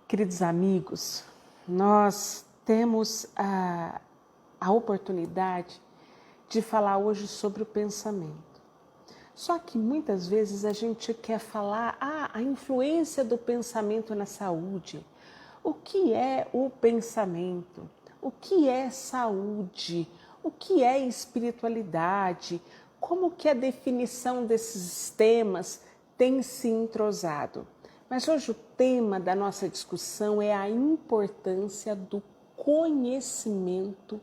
Queridos amigos, nós temos a oportunidade de falar hoje sobre o pensamento. Só que muitas vezes a gente quer falar a influência do pensamento na saúde. O que é o pensamento? O que é saúde? O que é espiritualidade? Como que a definição desses temas tem se entrosado? Mas hoje o tema da nossa discussão é a importância do conhecimento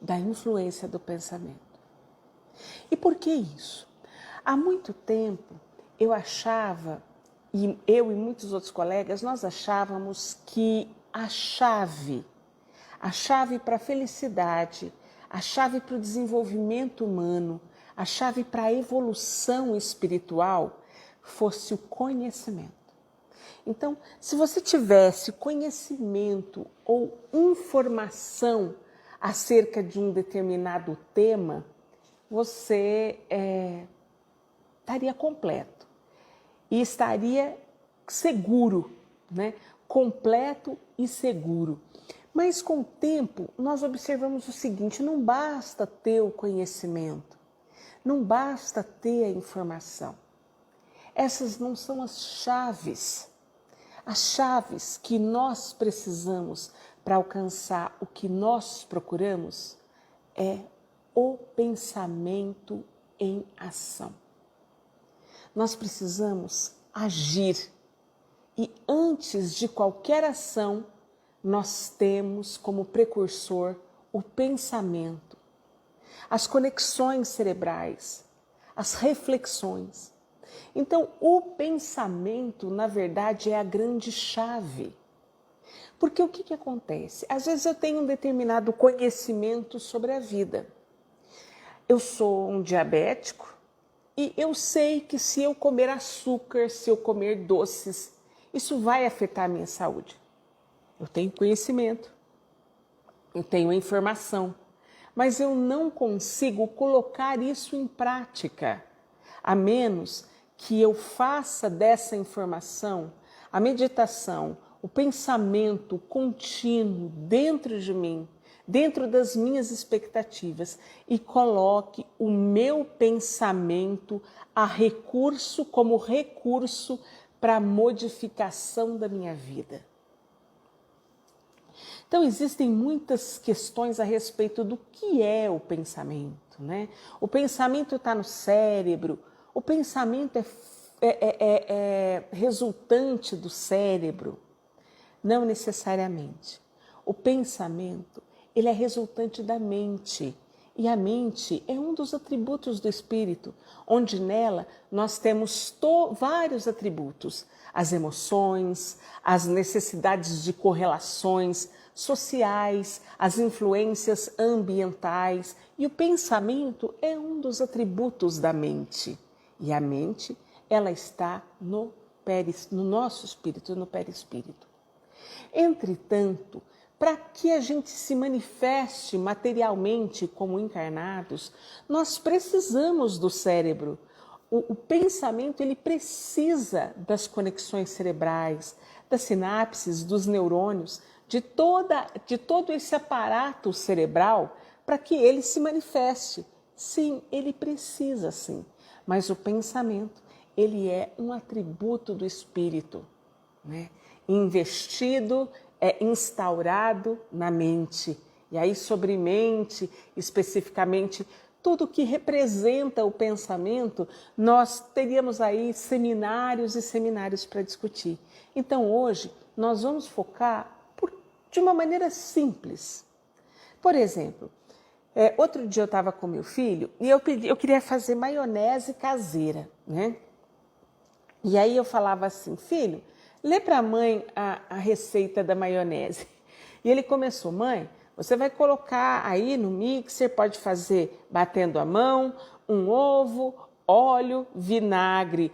da influência do pensamento. E por que isso? Há muito tempo eu achava, e eu e muitos outros colegas, nós achávamos que a chave para a felicidade, a chave para o desenvolvimento humano, a chave para a evolução espiritual fosse o conhecimento. Então, se você tivesse conhecimento ou informação acerca de um determinado tema, você estaria completo e estaria seguro, né? Completo e seguro. Mas com o tempo, nós observamos o seguinte: não basta ter o conhecimento, não basta ter a informação. Essas não são as chaves. As chaves que nós precisamos para alcançar o que nós procuramos é o pensamento em ação. Nós precisamos agir e antes de qualquer ação, nós temos como precursor o pensamento, as conexões cerebrais, as reflexões. Então, o pensamento, na verdade, é a grande chave. Porque o que acontece? Às vezes eu tenho um determinado conhecimento sobre a vida. Eu sou um diabético e eu sei que se eu comer açúcar, se eu comer doces, isso vai afetar a minha saúde. Eu tenho conhecimento, eu tenho a informação, mas eu não consigo colocar isso em prática, a menos que eu faça dessa informação a meditação, o pensamento contínuo dentro de mim, dentro das minhas expectativas e coloque o meu pensamento como recurso para a modificação da minha vida. Então, existem muitas questões a respeito do que é o pensamento, né? O pensamento está no cérebro, o pensamento é resultante do cérebro. Não necessariamente. O pensamento, ele é resultante da mente. E a mente é um dos atributos do espírito, onde nela nós temos vários atributos. As emoções, as necessidades de correlações sociais, as influências ambientais. E o pensamento é um dos atributos da mente. E a mente, ela está no nosso espírito, no perispírito. Entretanto, para que a gente se manifeste materialmente como encarnados, nós precisamos do cérebro. O pensamento, ele precisa das conexões cerebrais, das sinapses, dos neurônios, de todo esse aparato cerebral para que ele se manifeste. Sim, ele precisa sim, mas o pensamento, ele é um atributo do espírito, né? Investido, instaurado na mente. E aí, sobre mente, especificamente, tudo que representa o pensamento, nós teríamos aí seminários e seminários para discutir. Então, hoje, nós vamos focar de uma maneira simples. Por exemplo, outro dia eu estava com meu filho e eu queria fazer maionese caseira, né? E aí eu falava assim: filho, lê para a mãe a receita da maionese. E ele começou: mãe, você vai colocar aí no mixer, pode fazer batendo a mão, um ovo, óleo, vinagre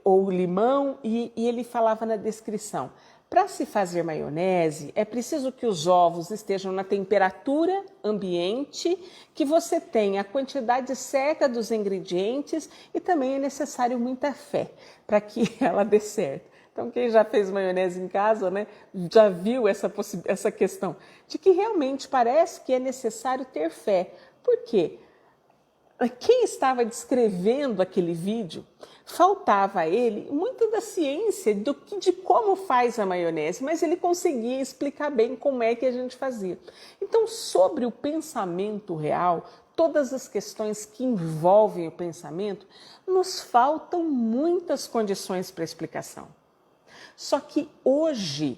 ou limão. E ele falava na descrição: para se fazer maionese, é preciso que os ovos estejam na temperatura ambiente, que você tenha a quantidade certa dos ingredientes e também é necessário muita fé para que ela dê certo. Então, quem já fez maionese em casa, né, já viu essa questão de que realmente parece que é necessário ter fé. Por quê? Quem estava descrevendo aquele vídeo, faltava a ele muito da ciência de como faz a maionese, mas ele conseguia explicar bem como é que a gente fazia. Então, sobre o pensamento real, todas as questões que envolvem o pensamento, nos faltam muitas condições para explicação. Só que hoje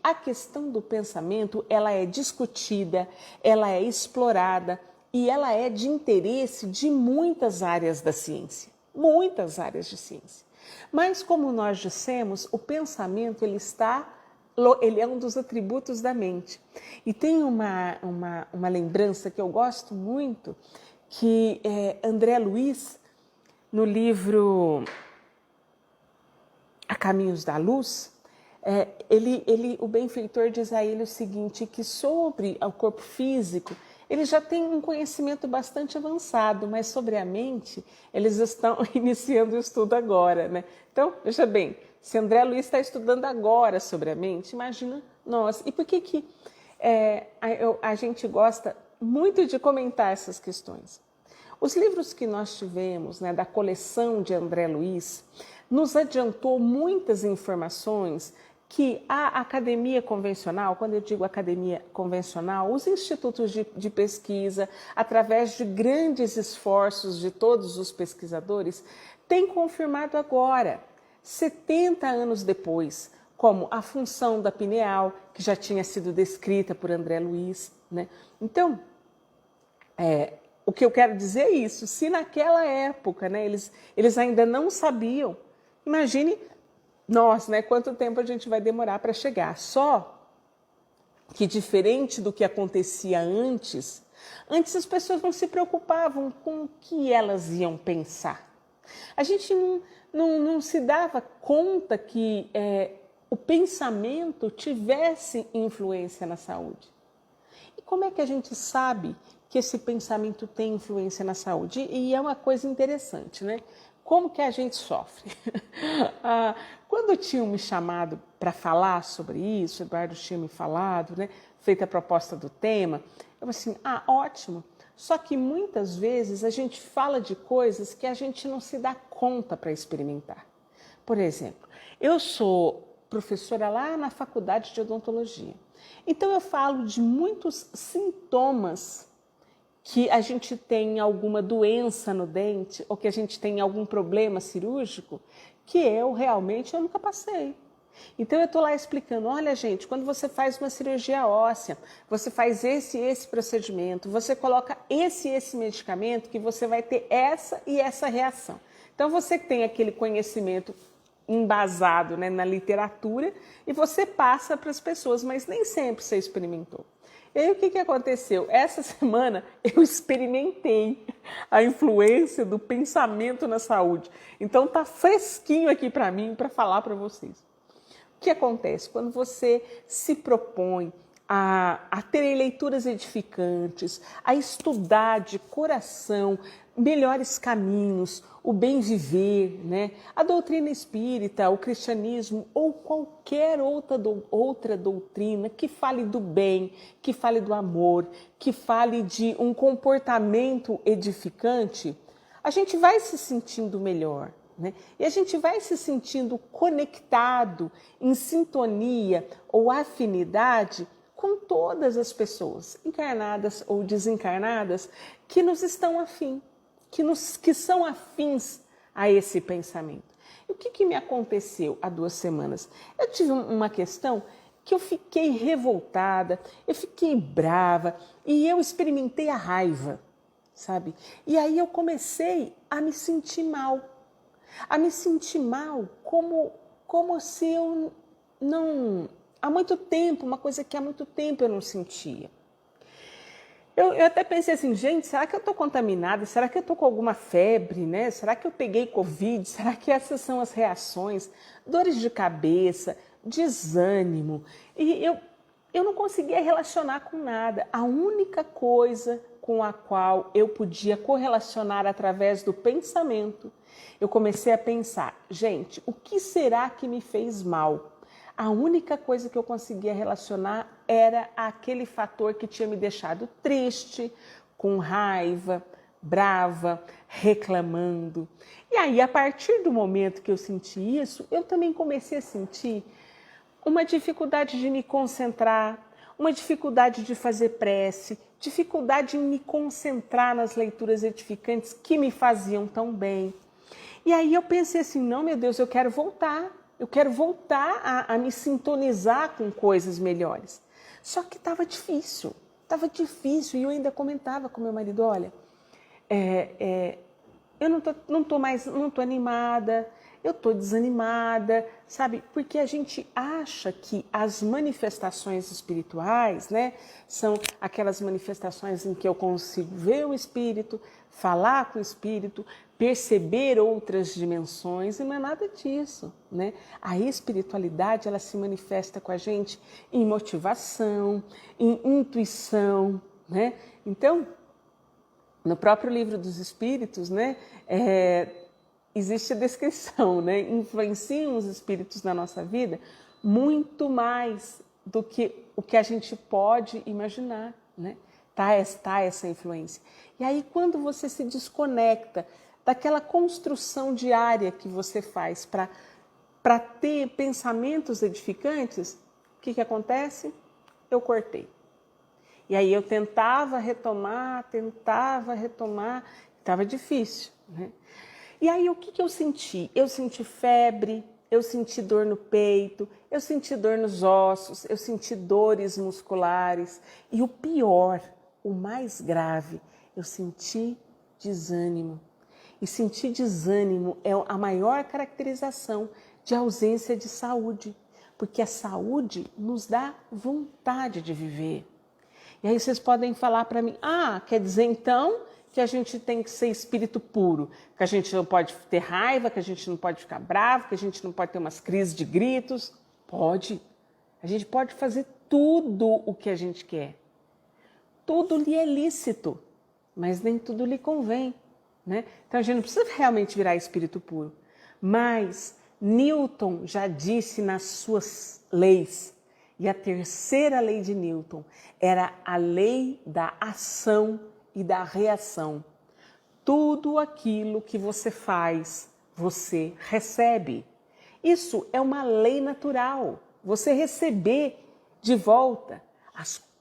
a questão do pensamento, ela é discutida, ela é explorada e ela é de interesse de muitas áreas da ciência, muitas áreas de ciência. Mas como nós dissemos, o pensamento ele é um dos atributos da mente. E tem uma lembrança que eu gosto muito, que André Luiz, no livro A Caminhos da Luz, o benfeitor diz a ele o seguinte, que sobre o corpo físico, ele já tem um conhecimento bastante avançado, mas sobre a mente, eles estão iniciando o estudo agora, né? Então, veja bem, se André Luiz está estudando agora sobre a mente, imagina nós. E por que a gente gosta muito de comentar essas questões? Os livros que nós tivemos, né, da coleção de André Luiz, nos adiantou muitas informações que a academia convencional, quando eu digo academia convencional, os institutos de pesquisa, através de grandes esforços de todos os pesquisadores, têm confirmado agora, 70 anos depois, como a função da pineal, que já tinha sido descrita por André Luiz, né? Então, o que eu quero dizer é isso, se naquela época, né, eles ainda não sabiam, imagine nós, né, quanto tempo a gente vai demorar para chegar. Só que diferente do que acontecia antes as pessoas não se preocupavam com o que elas iam pensar. A gente não se dava conta que o pensamento tivesse influência na saúde. E como é que a gente sabe que esse pensamento tem influência na saúde? E é uma coisa interessante, né? Como que a gente sofre? Quando tinham me chamado para falar sobre isso, o Eduardo tinha me falado, né, feita a proposta do tema, eu falei assim, ótimo. Só que muitas vezes a gente fala de coisas que a gente não se dá conta para experimentar. Por exemplo, eu sou professora lá na faculdade de odontologia. Então eu falo de muitos sintomas que a gente tem alguma doença no dente ou que a gente tem algum problema cirúrgico que realmente eu nunca passei. Então eu estou lá explicando, olha gente, quando você faz uma cirurgia óssea, você faz esse procedimento, você coloca esse medicamento que você vai ter essa e essa reação. Então você tem aquele conhecimento embasado, né, na literatura e você passa para as pessoas, mas nem sempre você experimentou. E aí o que aconteceu? Essa semana eu experimentei a influência do pensamento na saúde. Então tá fresquinho aqui para mim para falar para vocês. O que acontece? Quando você se propõe a ter leituras edificantes, a estudar de coração melhores caminhos, o bem viver, né? A doutrina espírita, o cristianismo ou qualquer outra doutrina que fale do bem, que fale do amor, que fale de um comportamento edificante, a gente vai se sentindo melhor, né? E a gente vai se sentindo conectado, em sintonia ou afinidade com todas as pessoas, encarnadas ou desencarnadas, que nos estão afim, que são afins a esse pensamento. E o que me aconteceu há 2 semanas? Eu tive uma questão que eu fiquei revoltada, eu fiquei brava e eu experimentei a raiva, sabe? E aí eu comecei a me sentir mal. A me sentir mal como se eu não... Há muito tempo, uma coisa que há muito tempo eu não sentia. Eu até pensei assim, gente, será que eu estou contaminada? Será que eu estou com alguma febre, né? Será que eu peguei Covid? Será que essas são as reações? Dores de cabeça, desânimo. E eu não conseguia relacionar com nada. A única coisa com a qual eu podia correlacionar através do pensamento, eu comecei a pensar, gente, o que será que me fez mal? A única coisa que eu conseguia relacionar era aquele fator que tinha me deixado triste, com raiva, brava, reclamando. E aí, a partir do momento que eu senti isso, eu também comecei a sentir uma dificuldade de me concentrar, uma dificuldade de fazer prece, dificuldade em me concentrar nas leituras edificantes que me faziam tão bem. E aí eu pensei assim, não, meu Deus, eu quero voltar a me sintonizar com coisas melhores. Só que estava difícil e eu ainda comentava com meu marido, olha, eu não tô animada, eu tô desanimada, sabe? Porque a gente acha que as manifestações espirituais, né, são aquelas manifestações em que eu consigo ver o espírito, falar com o espírito, perceber outras dimensões, e não é nada disso, né? A espiritualidade, ela se manifesta com a gente em motivação, em intuição, né? Então, no próprio Livro dos Espíritos, né, existe a descrição, né? Influenciam os espíritos na nossa vida muito mais do que o que a gente pode imaginar, né? Tá essa influência. E aí, quando você se desconecta daquela construção diária que você faz para ter pensamentos edificantes, o que acontece? Eu cortei. E aí eu tentava retomar, estava difícil, né? E aí o que eu senti? Eu senti febre, eu senti dor no peito, eu senti dor nos ossos, eu senti dores musculares e o pior, o mais grave, eu senti desânimo. E sentir desânimo é a maior caracterização de ausência de saúde, porque a saúde nos dá vontade de viver. E aí vocês podem falar para mim, quer dizer então que a gente tem que ser espírito puro, que a gente não pode ter raiva, que a gente não pode ficar bravo, que a gente não pode ter umas crises de gritos. Pode. A gente pode fazer tudo o que a gente quer. Tudo lhe é lícito, mas nem tudo lhe convém, né? Então a gente não precisa realmente virar espírito puro. Mas Newton já disse nas suas leis, e a terceira lei de Newton era a lei da ação e da reação. Tudo aquilo que você faz, você recebe. Isso é uma lei natural. Você receber de volta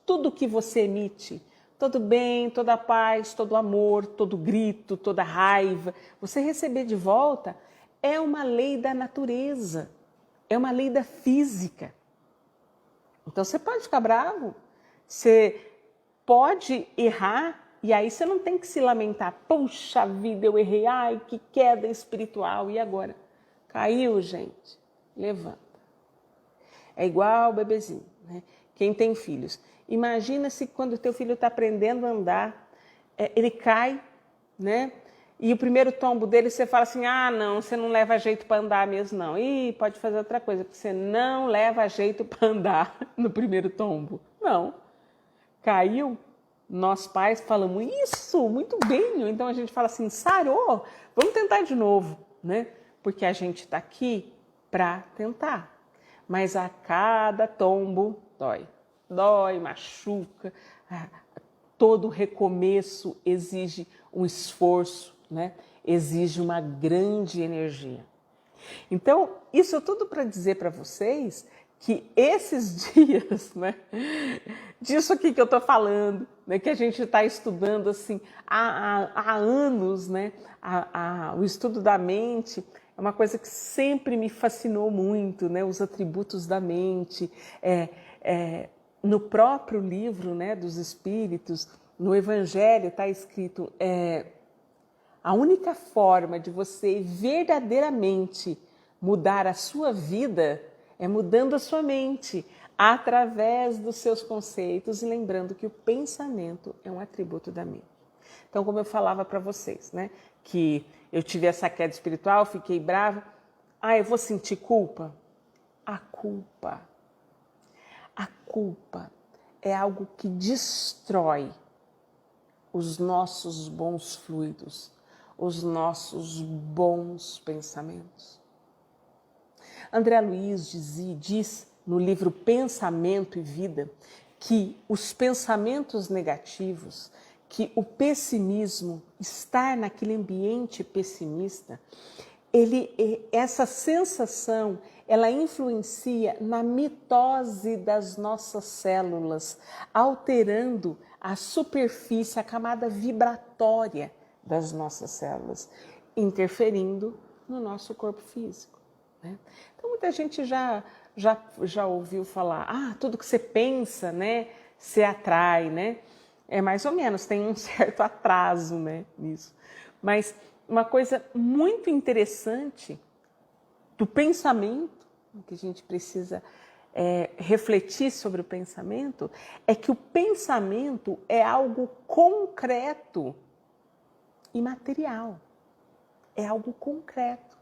tudo que você emite, todo bem, toda paz, todo amor, todo grito, toda raiva, você receber de volta é uma lei da natureza, é uma lei da física. Então você pode ficar bravo, você pode errar, e aí você não tem que se lamentar. Puxa vida, eu errei, ai, que queda espiritual, e agora? Caiu, gente, levanta. É igual o bebezinho, né? Quem tem filhos. Imagina se quando o teu filho está aprendendo a andar, ele cai, né? E o primeiro tombo dele, você fala assim, não, você não leva jeito para andar mesmo, não. Ih, pode fazer outra coisa, porque você não leva jeito para andar no primeiro tombo. Não. Caiu, nós pais falamos, isso, muito bem. Então a gente fala assim, sarou, vamos tentar de novo, né? Porque a gente está aqui para tentar. Mas a cada tombo dói. Dói, machuca. Todo recomeço exige um esforço, né? Exige uma grande energia. Então, isso tudo para dizer para vocês que esses dias, né, disso aqui que eu estou falando, né, que a gente está estudando assim há anos, né, o estudo da mente é uma coisa que sempre me fascinou muito, né, os atributos da mente. No próprio livro, né, dos Espíritos, no Evangelho está escrito a única forma de você verdadeiramente mudar a sua vida é mudando a sua mente através dos seus conceitos e lembrando que o pensamento é um atributo da mente. Então, como eu falava para vocês, né, que eu tive essa queda espiritual, fiquei brava. Eu vou sentir culpa? A culpa é algo que destrói os nossos bons fluidos, os nossos bons pensamentos. André Luiz diz no livro Pensamento e Vida que os pensamentos negativos, que o pessimismo, estar naquele ambiente pessimista, essa sensação, ela influencia na mitose das nossas células, alterando a superfície, a camada vibratória das nossas células, interferindo no nosso corpo físico, né? Então, muita gente já ouviu falar, tudo que você pensa, né, você atrai, né? É mais ou menos, tem um certo atraso, né, nisso. Mas uma coisa muito interessante do pensamento, que a gente precisa refletir sobre o pensamento, é que o pensamento é algo concreto e material. É algo concreto.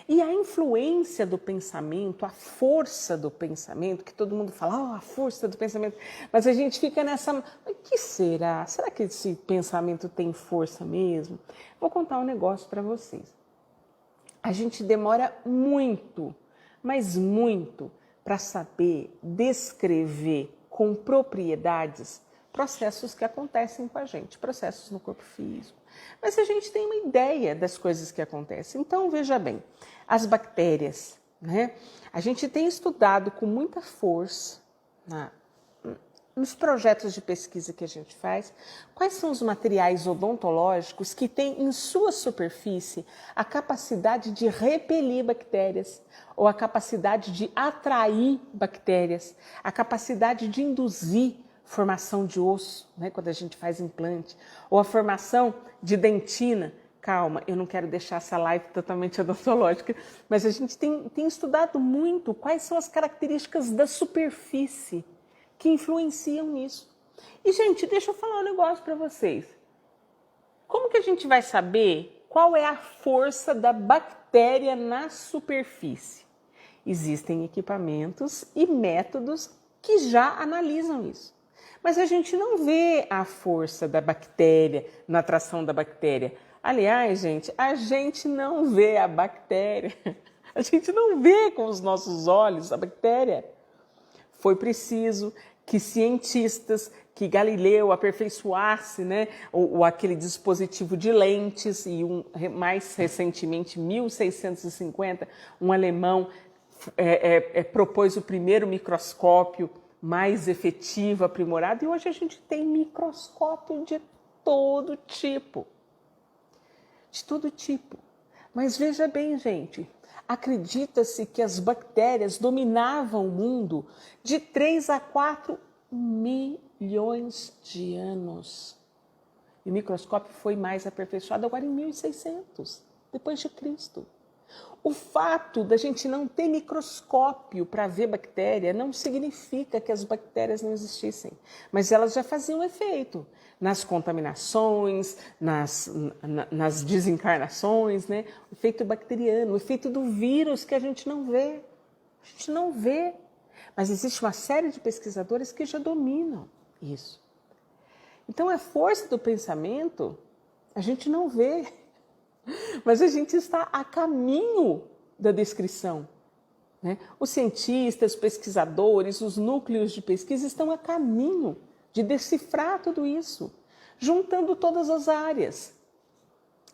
E a influência do pensamento, a força do pensamento, que todo mundo fala, a força do pensamento, mas a gente fica nessa, o que será? Será que esse pensamento tem força mesmo? Vou contar um negócio para vocês. A gente demora muito, mas muito, para saber descrever com propriedades processos que acontecem com a gente, processos no corpo físico. Mas a gente tem uma ideia das coisas que acontecem. Então, veja bem, as bactérias, né? A gente tem estudado com muita força nos projetos de pesquisa que a gente faz, quais são os materiais odontológicos que têm em sua superfície a capacidade de repelir bactérias, ou a capacidade de atrair bactérias, a capacidade de induzir formação de osso, né, quando a gente faz implante, ou a formação de dentina. Calma, eu não quero deixar essa live totalmente odontológica, mas a gente tem estudado muito quais são as características da superfície que influenciam nisso. E, gente, deixa eu falar um negócio para vocês. Como que a gente vai saber qual é a força da bactéria na superfície? Existem equipamentos e métodos que já analisam isso. Mas a gente não vê a força da bactéria na atração da bactéria. Aliás, gente, a gente não vê a bactéria. A gente não vê com os nossos olhos a bactéria. Foi preciso que cientistas, que Galileu aperfeiçoasse, né, aquele dispositivo de lentes, e mais recentemente, 1650, um alemão propôs o primeiro microscópio mais efetivo, aprimorado, e hoje a gente tem microscópio de todo tipo. De todo tipo. Mas veja bem, gente, acredita-se que as bactérias dominavam o mundo de 3 a 4 milhões de anos. E o microscópio foi mais aperfeiçoado agora em 1600, depois de Cristo. O fato da gente não ter microscópio para ver bactéria não significa que as bactérias não existissem, mas elas já faziam efeito nas contaminações, nas desencarnações, né? O efeito bacteriano, o efeito do vírus que a gente não vê. A gente não vê, mas existe uma série de pesquisadores que já dominam isso. Então, a força do pensamento a gente não vê, mas a gente está a caminho da descrição, né? Os cientistas, os pesquisadores, os núcleos de pesquisa estão a caminho de decifrar tudo isso, juntando todas as áreas.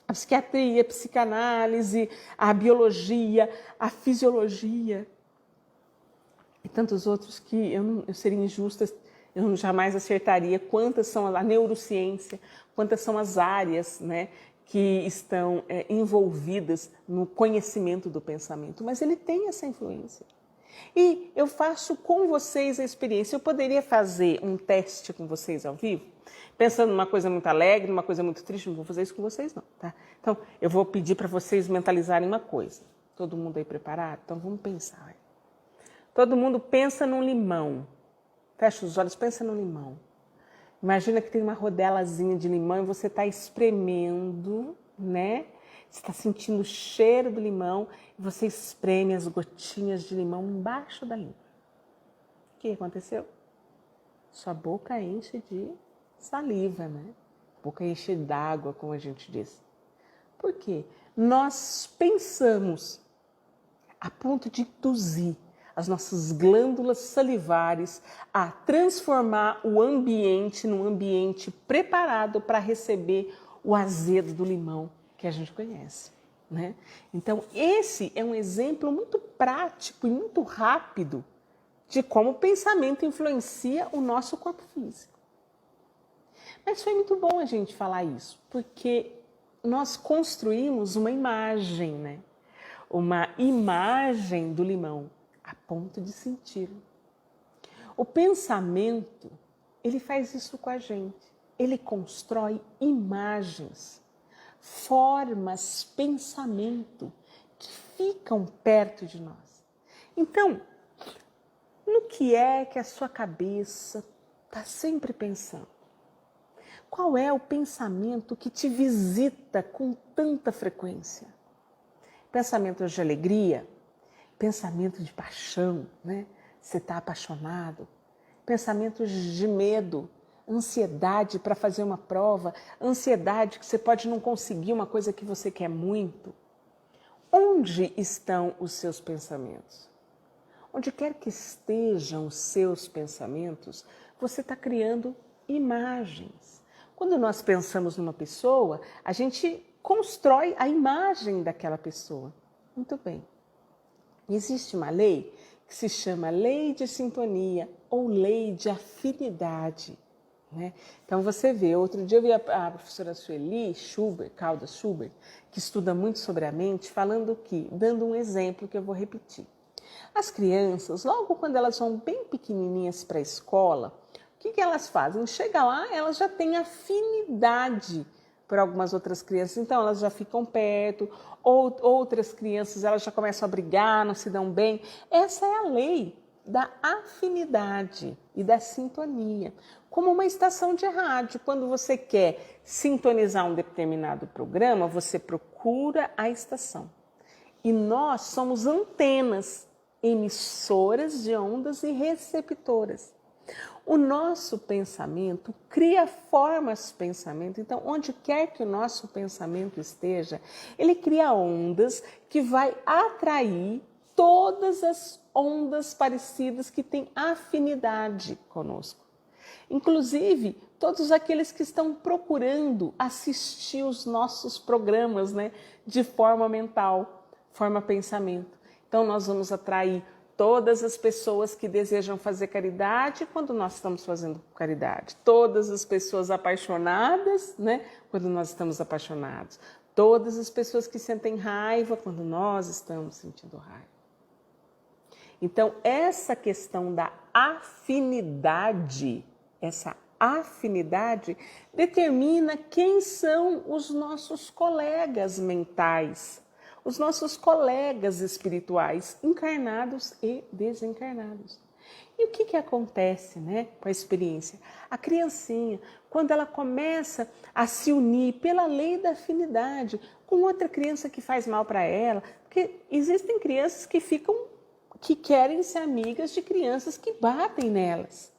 A psiquiatria, a psicanálise, a biologia, a fisiologia e tantos outros que eu seria injusta, eu jamais acertaria quantas são a neurociência, quantas são as áreas, né, que estão envolvidas no conhecimento do pensamento, mas ele tem essa influência. E eu faço com vocês a experiência. Eu poderia fazer um teste com vocês ao vivo, pensando numa coisa muito alegre, numa coisa muito triste, não vou fazer isso com vocês não, tá? Então, eu vou pedir para vocês mentalizarem uma coisa. Todo mundo aí preparado? Então, vamos pensar. Todo mundo pensa num limão. Fecha os olhos, pensa num limão. Imagina que tem uma rodelazinha de limão e você está espremendo, né? Você está sentindo o cheiro do limão e você espreme as gotinhas de limão embaixo da língua. que aconteceu? Sua boca enche de saliva, né? Boca enche d'água, como a gente diz. Por quê? Nós pensamos a ponto de induzir as nossas glândulas salivares a transformar o ambiente num ambiente preparado para receber o azedo do limão que a gente conhece, né? Então, esse é um exemplo muito prático e muito rápido de como o pensamento influencia o nosso corpo físico. Mas foi muito bom a gente falar isso, porque nós construímos uma imagem, né? Uma imagem do limão, a ponto de senti-lo. O pensamento, ele faz isso com a gente. Ele constrói imagens, formas, pensamento que ficam perto de nós. Então, no que é que a sua cabeça está sempre pensando? Qual é o pensamento que te visita com tanta frequência? Pensamentos de alegria, pensamento de paixão, né? Você está apaixonado. Pensamentos de medo, ansiedade para fazer uma prova, ansiedade que você pode não conseguir uma coisa que você quer muito. Onde estão os seus pensamentos? Onde quer que estejam os seus pensamentos, você está criando imagens. Quando nós pensamos numa pessoa, a gente constrói a imagem daquela pessoa. Muito bem. Existe uma lei que se chama lei de sintonia ou lei de afinidade, né? Então você vê, outro dia eu vi a professora Sueli Caldas Schubert, que estuda muito sobre a mente, falando que, dando um exemplo que eu vou repetir. As crianças, logo quando elas vão bem pequenininhas para a escola, o que elas fazem? Chega lá, elas já têm afinidade por algumas outras crianças, então elas já ficam perto, outras crianças elas já começam a brigar, não se dão bem. Essa é a lei da afinidade e da sintonia. Como uma estação de rádio, quando você quer sintonizar um determinado programa, você procura a estação. E nós somos antenas, emissoras de ondas e receptoras. O nosso pensamento cria formas de pensamento. Então, onde quer que o nosso pensamento esteja, ele cria ondas que vai atrair todas as ondas parecidas que têm afinidade conosco. Inclusive, todos aqueles que estão procurando assistir os nossos programas, né, de forma mental, forma pensamento. Então, nós vamos atrair todas as pessoas que desejam fazer caridade quando nós estamos fazendo caridade. Todas as pessoas apaixonadas, né, quando nós estamos apaixonados. Todas as pessoas que sentem raiva quando nós estamos sentindo raiva. Então, essa questão da afinidade, essa afinidade determina quem são os nossos colegas mentais, os nossos colegas espirituais, encarnados e desencarnados. E o que acontece, né, com a experiência? A criancinha, quando ela começa a se unir pela lei da afinidade com outra criança que faz mal para ela, porque existem crianças que querem ser amigas de crianças que batem nelas,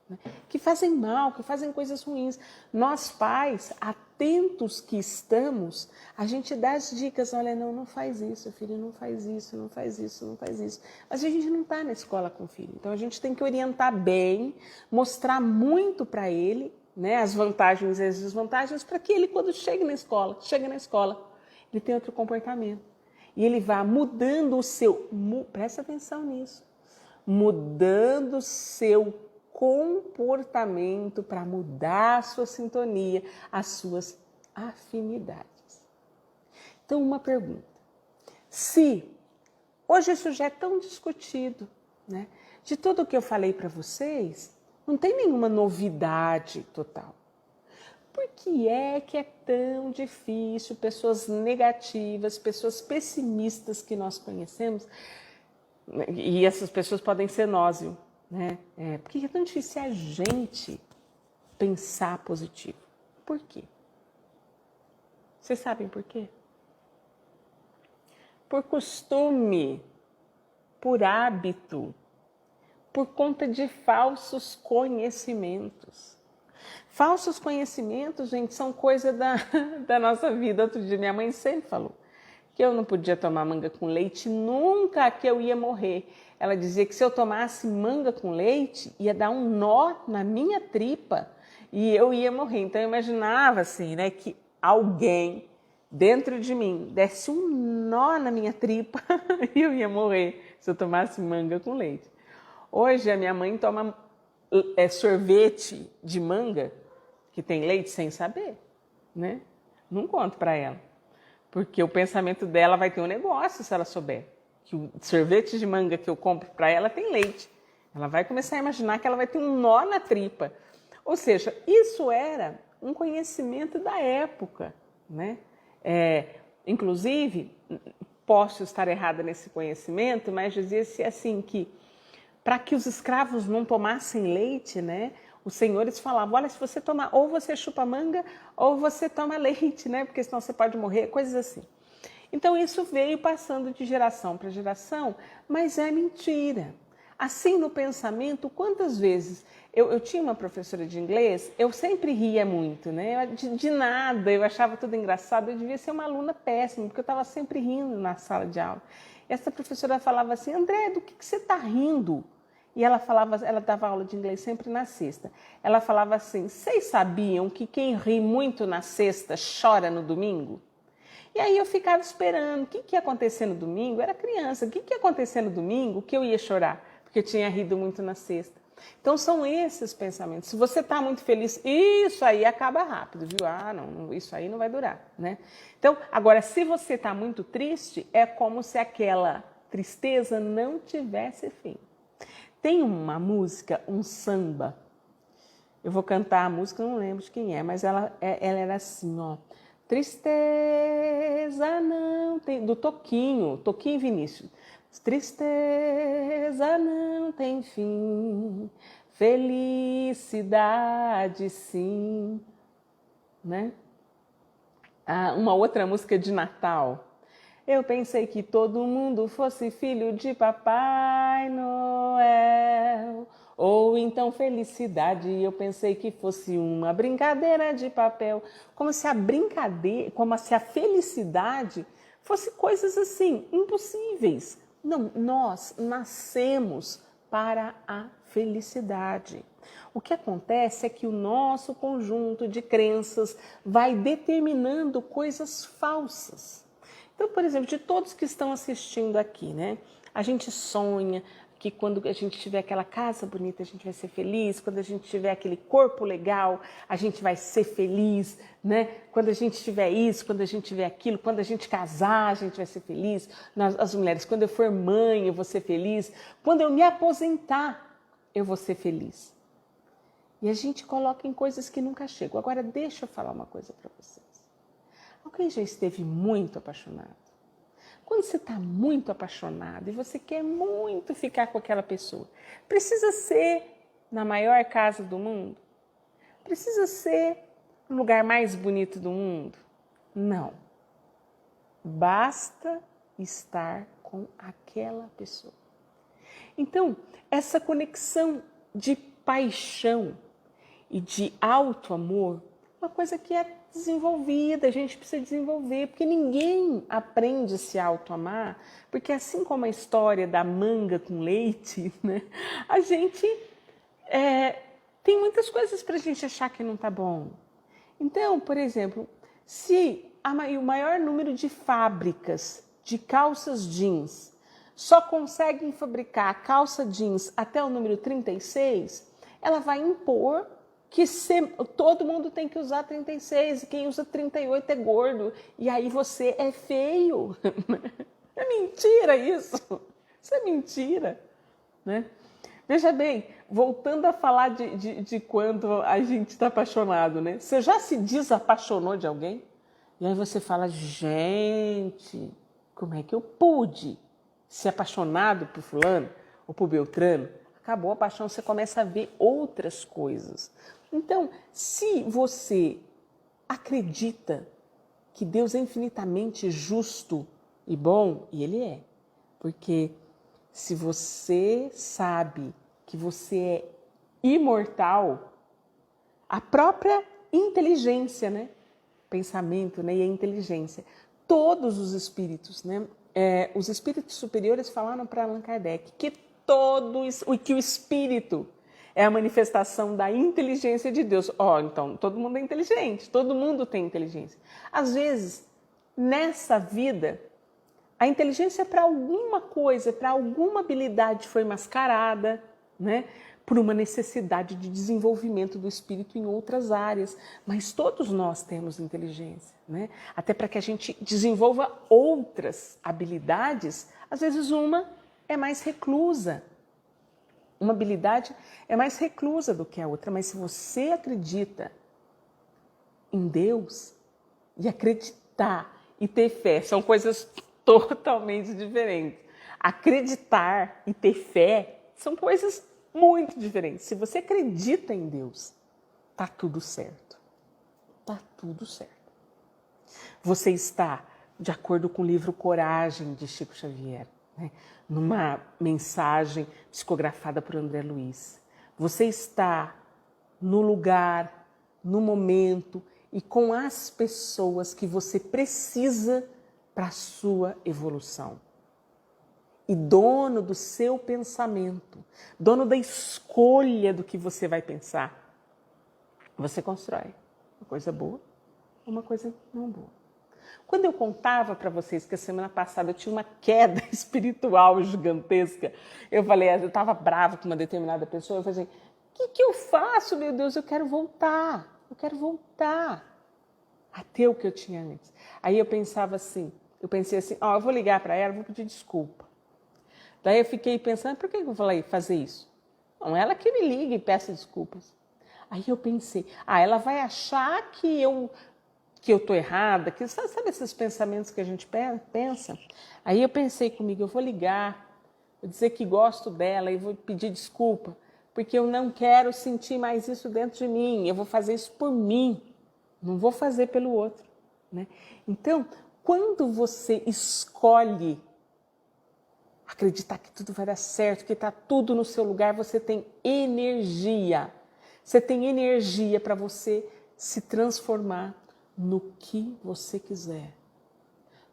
né, que fazem mal, que fazem coisas ruins. Nós pais, atentos que estamos, a gente dá as dicas, olha, não faz isso, filho, não faz isso, não faz isso, não faz isso. Mas a gente não está na escola com o filho, então a gente tem que orientar bem, mostrar muito para ele, né, as vantagens e as desvantagens, para que ele, quando chega na escola, ele tenha outro comportamento. E ele vai mudando o seu, presta atenção nisso, mudando o seu comportamento para mudar a sua sintonia, as suas afinidades. Então, uma pergunta. Se hoje isso já é tão discutido, né? De tudo o que eu falei para vocês, não tem nenhuma novidade total. Por que é tão difícil pessoas negativas, pessoas pessimistas que nós conhecemos, e essas pessoas podem ser nós, viu? Né? Por que é tão difícil a gente pensar positivo? Por quê? Vocês sabem por quê? Por costume, por hábito, por conta de falsos conhecimentos. Falsos conhecimentos, gente, são coisa da nossa vida. Outro dia minha mãe sempre falou que eu não podia tomar manga com leite, nunca, que eu ia morrer. Ela dizia que se eu tomasse manga com leite, ia dar um nó na minha tripa e eu ia morrer. Então eu imaginava assim, né, que alguém dentro de mim desse um nó na minha tripa e eu ia morrer se eu tomasse manga com leite. Hoje a minha mãe toma sorvete de manga que tem leite sem saber, né? Não conto para ela, porque o pensamento dela vai ter um negócio se ela souber que o sorvete de manga que eu compro para ela tem leite. Ela vai começar a imaginar que ela vai ter um nó na tripa. Ou seja, isso era um conhecimento da época, né? Inclusive, posso estar errada nesse conhecimento, mas dizia-se assim que para que os escravos não tomassem leite, né? Os senhores falavam, olha, se você tomar, ou você chupa manga, ou você toma leite, né? Porque senão você pode morrer, coisas assim. Então isso veio passando de geração para geração, mas é mentira. Assim no pensamento, quantas vezes eu tinha uma professora de inglês, eu sempre ria muito, né? De nada, eu achava tudo engraçado, eu devia ser uma aluna péssima, porque eu estava sempre rindo na sala de aula. Essa professora falava assim, André, do que você está rindo? E ela dava aula de inglês sempre na sexta. Ela falava assim, vocês sabiam que quem ri muito na sexta chora no domingo? E aí eu ficava esperando, o que ia acontecer no domingo? Eu era criança, o que ia acontecer no domingo que eu ia chorar? Porque eu tinha rido muito na sexta. Então são esses pensamentos. Se você está muito feliz, isso aí acaba rápido, viu? Não, isso aí não vai durar, né? Então, agora, se você está muito triste, é como se aquela tristeza não tivesse fim. Tem uma música, um samba, eu vou cantar a música, não lembro de quem é, mas ela era assim, ó. Tristeza não tem... Do Toquinho Vinícius. Tristeza não tem fim, felicidade sim, né? Uma outra música de Natal. Eu pensei que todo mundo fosse filho de Papai Noel, ou então felicidade, eu pensei que fosse uma brincadeira de papel, como se a felicidade fosse coisas assim, impossíveis. Não, nós nascemos para a felicidade. O que acontece é que o nosso conjunto de crenças vai determinando coisas falsas. Então, por exemplo, de todos que estão assistindo aqui, né? A gente sonha que quando a gente tiver aquela casa bonita, a gente vai ser feliz. Quando a gente tiver aquele corpo legal, a gente vai ser feliz, né? Quando a gente tiver isso, quando a gente tiver aquilo, quando a gente casar, a gente vai ser feliz. As mulheres, quando eu for mãe, eu vou ser feliz. Quando eu me aposentar, eu vou ser feliz. E a gente coloca em coisas que nunca chegam. Agora, deixa eu falar uma coisa para vocês. Alguém já esteve muito apaixonado? Quando você está muito apaixonado e você quer muito ficar com aquela pessoa, precisa ser na maior casa do mundo? Precisa ser no lugar mais bonito do mundo? Não. Basta estar com aquela pessoa. Então, essa conexão de paixão e de alto amor, uma coisa que é desenvolvida, a gente precisa desenvolver, porque ninguém aprende a se auto-amar, porque assim como a história da manga com leite, né, a gente tem muitas coisas para a gente achar que não tá bom. Então, por exemplo, se o maior número de fábricas de calças jeans só conseguem fabricar a calça jeans até o número 36, ela vai impor que todo mundo tem que usar 36, e quem usa 38 é gordo, e aí você é feio. É mentira isso. Isso é mentira, né? Veja bem, voltando a falar de quando a gente está apaixonado, né? Você já se desapaixonou de alguém? E aí você fala, gente, como é que eu pude ser apaixonado por fulano ou por Beltrano? Acabou a paixão, você começa a ver outras coisas. Então, se você acredita que Deus é infinitamente justo e bom, e Ele é, porque se você sabe que você é imortal, a própria inteligência, né? Pensamento, né? E a inteligência. Todos os espíritos, né? Os espíritos superiores falaram para Allan Kardec que que o espírito é a manifestação da inteligência de Deus. Então, todo mundo é inteligente, todo mundo tem inteligência. Às vezes, nessa vida, a inteligência para alguma coisa, para alguma habilidade foi mascarada, né? Por uma necessidade de desenvolvimento do espírito em outras áreas. Mas todos nós temos inteligência, né? Até para que a gente desenvolva outras habilidades, às vezes uma é mais reclusa. Uma habilidade é mais reclusa do que a outra, mas se você acredita em Deus, e acreditar e ter fé são coisas totalmente diferentes. Acreditar e ter fé são coisas muito diferentes. Se você acredita em Deus, tá tudo certo. Tá tudo certo. Você está de acordo com o livro Coragem, de Chico Xavier, né? Numa mensagem psicografada por André Luiz. Você está no lugar, no momento e com as pessoas que você precisa para a sua evolução. E dono do seu pensamento, dono da escolha do que você vai pensar. Você constrói uma coisa boa ou uma coisa não boa. Quando eu contava para vocês que a semana passada eu tinha uma queda espiritual gigantesca, eu falei, eu estava brava com uma determinada pessoa, eu falei assim, o que eu faço, meu Deus? Eu quero voltar a ter o que eu tinha antes. Aí eu pensei assim, eu vou ligar para ela, vou pedir desculpa. Daí eu fiquei pensando, por que eu falei fazer isso? Não, ela que me liga e peça desculpas. Aí eu pensei, ela vai achar que eu estou errada, que sabe esses pensamentos que a gente pensa? Aí eu pensei comigo, eu vou ligar, vou dizer que gosto dela e vou pedir desculpa, porque eu não quero sentir mais isso dentro de mim, eu vou fazer isso por mim, não vou fazer pelo outro, né? Então, quando você escolhe acreditar que tudo vai dar certo, que está tudo no seu lugar, você tem energia. Você tem energia para você se transformar no que você quiser.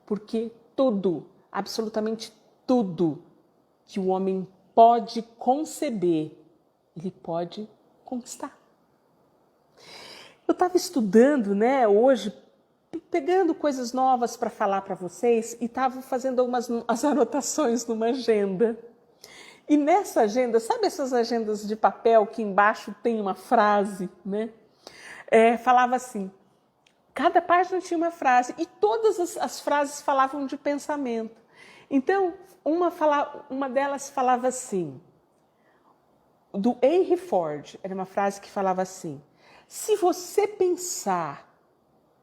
Porque tudo, absolutamente tudo que o homem pode conceber, ele pode conquistar. Eu estava estudando, né, hoje, pegando coisas novas para falar para vocês e estava fazendo as anotações numa agenda. E nessa agenda, sabe essas agendas de papel que embaixo tem uma frase, né? Falava assim, cada página tinha uma frase e todas as frases falavam de pensamento. Então, uma delas falava assim, do Henry Ford, era uma frase que falava assim, se você pensar,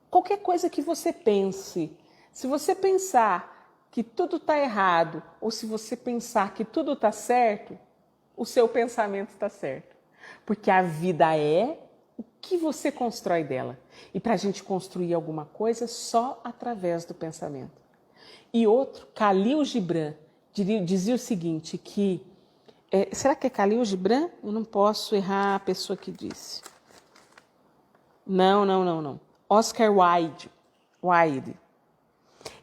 qualquer coisa que você pense, se você pensar que tudo está errado ou se você pensar que tudo está certo, o seu pensamento está certo. Porque a vida é o que você constrói dela. E para a gente construir alguma coisa, só através do pensamento. E outro, Khalil Gibran, dizia o seguinte, que... será que é Khalil Gibran? Eu não posso errar a pessoa que disse. Não. Oscar Wilde.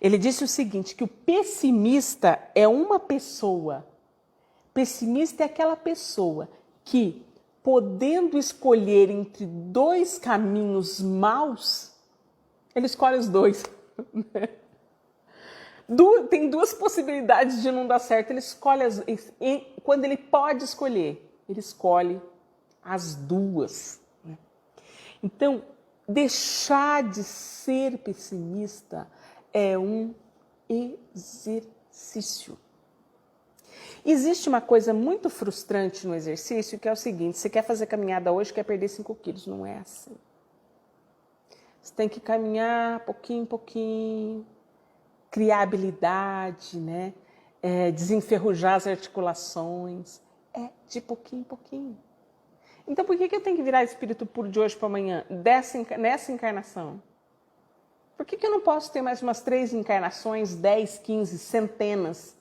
Ele disse o seguinte, que o pessimista é uma pessoa. Pessimista é aquela pessoa que, podendo escolher entre dois caminhos maus, ele escolhe os dois. Tem duas possibilidades de não dar certo, ele escolhe quando ele pode escolher, ele escolhe as duas. Então, deixar de ser pessimista é um exercício. Existe uma coisa muito frustrante no exercício, que é o seguinte, você quer fazer caminhada hoje, quer perder 5 quilos, não é assim. Você tem que caminhar pouquinho em pouquinho, criar habilidade, né? Desenferrujar as articulações, de pouquinho em pouquinho. Então, por que eu tenho que virar espírito puro de hoje para amanhã, nessa encarnação? Por que eu não posso ter mais umas 3 encarnações, 10, 15, centenas,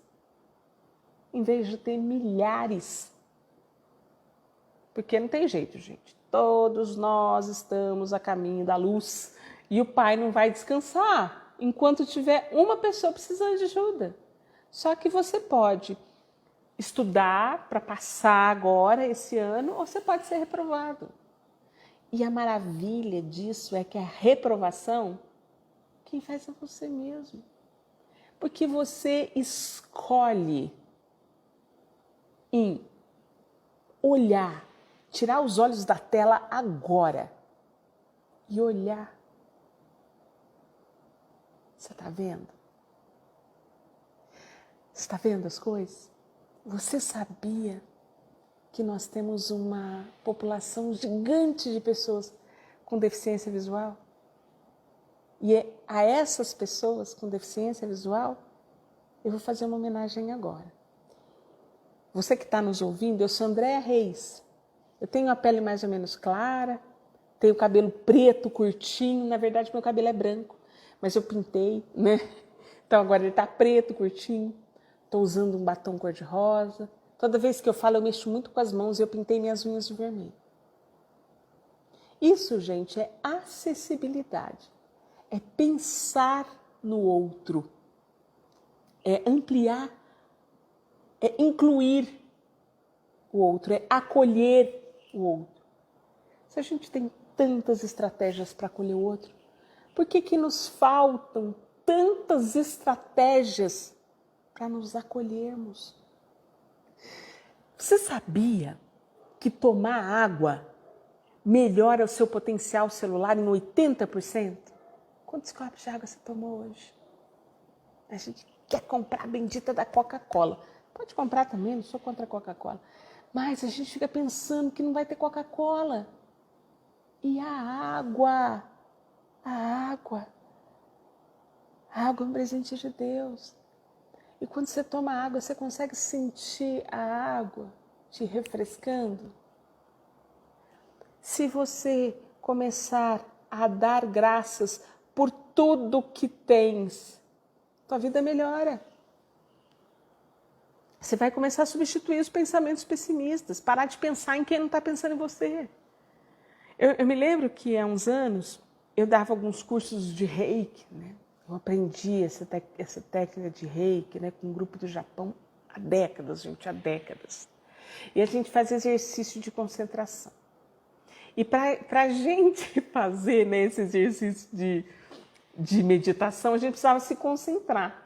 em vez de ter milhares? Porque não tem jeito, gente. Todos nós estamos a caminho da luz e o Pai não vai descansar enquanto tiver uma pessoa precisando de ajuda. Só que você pode estudar para passar agora, esse ano, ou você pode ser reprovado. E a maravilha disso é que a reprovação, quem faz é você mesmo. Porque você escolhe em olhar, tirar os olhos da tela agora e olhar. Você está vendo? Você está vendo as coisas? Você sabia que nós temos uma população gigante de pessoas com deficiência visual? E é a essas pessoas com deficiência visual, eu vou fazer uma homenagem agora. Você que está nos ouvindo, eu sou Andréa Reis. Eu tenho a pele mais ou menos clara, tenho cabelo preto, curtinho. Na verdade, meu cabelo é branco, mas eu pintei, né? Então agora ele está preto, curtinho. Estou usando um batom cor-de-rosa. Toda vez que eu falo, eu mexo muito com as mãos e eu pintei minhas unhas de vermelho. Isso, gente, é acessibilidade. É pensar no outro. É ampliar, é incluir o outro, é acolher o outro. Se a gente tem tantas estratégias para acolher o outro, por que nos faltam tantas estratégias para nos acolhermos? Você sabia que tomar água melhora o seu potencial celular em 80%? Quantos copos de água você tomou hoje? A gente quer comprar a bendita da Coca-Cola. Pode comprar também, não sou contra a Coca-Cola. Mas a gente fica pensando que não vai ter Coca-Cola. E a água? A água é um presente de Deus. E quando você toma água, você consegue sentir a água te refrescando? Se você começar a dar graças por tudo que tens, tua vida melhora. Você vai começar a substituir os pensamentos pessimistas, parar de pensar em quem não está pensando em você. Eu me lembro que há uns anos eu dava alguns cursos de reiki, né? Eu aprendi essa técnica de reiki, né, com um grupo do Japão há décadas, gente, há décadas. E a gente faz exercício de concentração. E para a gente fazer, né, esse exercício de meditação, a gente precisava se concentrar.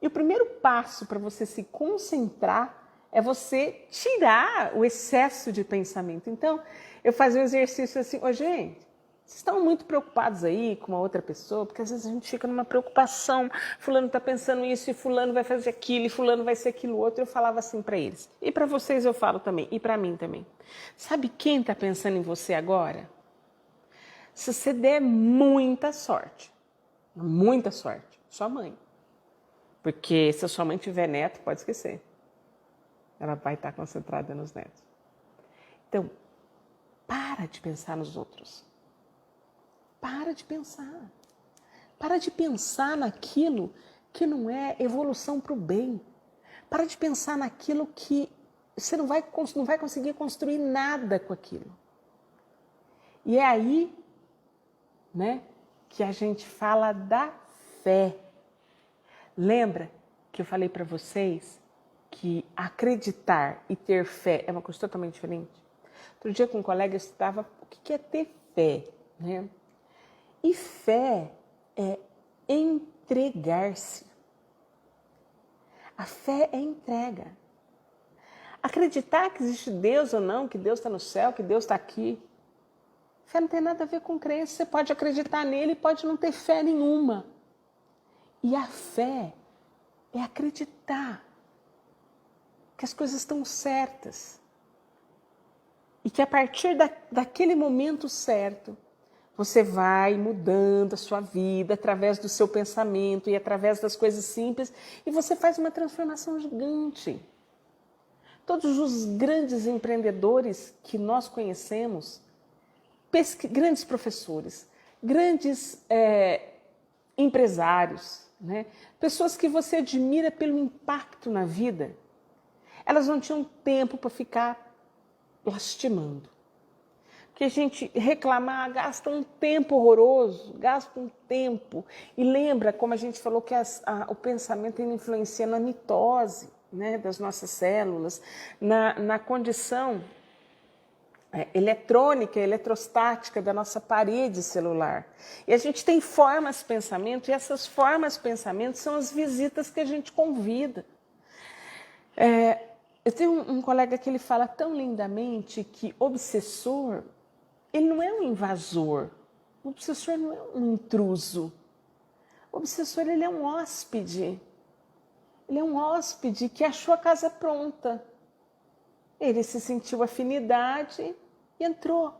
E o primeiro passo para você se concentrar é você tirar o excesso de pensamento. Então, eu fazia um exercício assim, gente, vocês estão muito preocupados aí com uma outra pessoa, porque às vezes a gente fica numa preocupação, fulano está pensando isso, e fulano vai fazer aquilo, e fulano vai ser aquilo outro. Eu falava assim para eles. E para vocês eu falo também, e para mim também. Sabe quem está pensando em você agora? Se você der muita sorte, sua mãe. Porque se a sua mãe tiver neto, pode esquecer. Ela vai estar concentrada nos netos. Então, para de pensar nos outros. Para de pensar. Para de pensar naquilo que não é evolução para o bem. Para de pensar naquilo que você não vai conseguir construir nada com aquilo. E é aí, né, que a gente fala da fé. Lembra que eu falei para vocês que acreditar e ter fé é uma coisa totalmente diferente? Outro dia com um colega eu estudava o que é ter fé, né? E fé é entregar-se. A fé é entrega. Acreditar que existe Deus ou não, que Deus está no céu, que Deus está aqui. Fé não tem nada a ver com crença. Você pode acreditar nele e pode não ter fé nenhuma. E a fé é acreditar que as coisas estão certas. E que a partir daquele momento certo, você vai mudando a sua vida através do seu pensamento e através das coisas simples, e você faz uma transformação gigante. Todos os grandes empreendedores que nós conhecemos, grandes professores, grandes empresários, né? Pessoas que você admira pelo impacto na vida, elas não tinham tempo para ficar lastimando. Porque a gente reclamar gasta um tempo horroroso, gasta um tempo. E lembra, como a gente falou, que o pensamento influencia na mitose, né, das nossas células, na condição eletrônica, eletrostática da nossa parede celular. E a gente tem formas de pensamento, e essas formas de pensamento são as visitas que a gente convida. Eu tenho um colega que ele fala tão lindamente que obsessor, ele não é um invasor, o obsessor não é um intruso. O obsessor, ele é um hóspede. Ele é um hóspede que achou a casa pronta. Ele se sentiu afinidade e entrou. O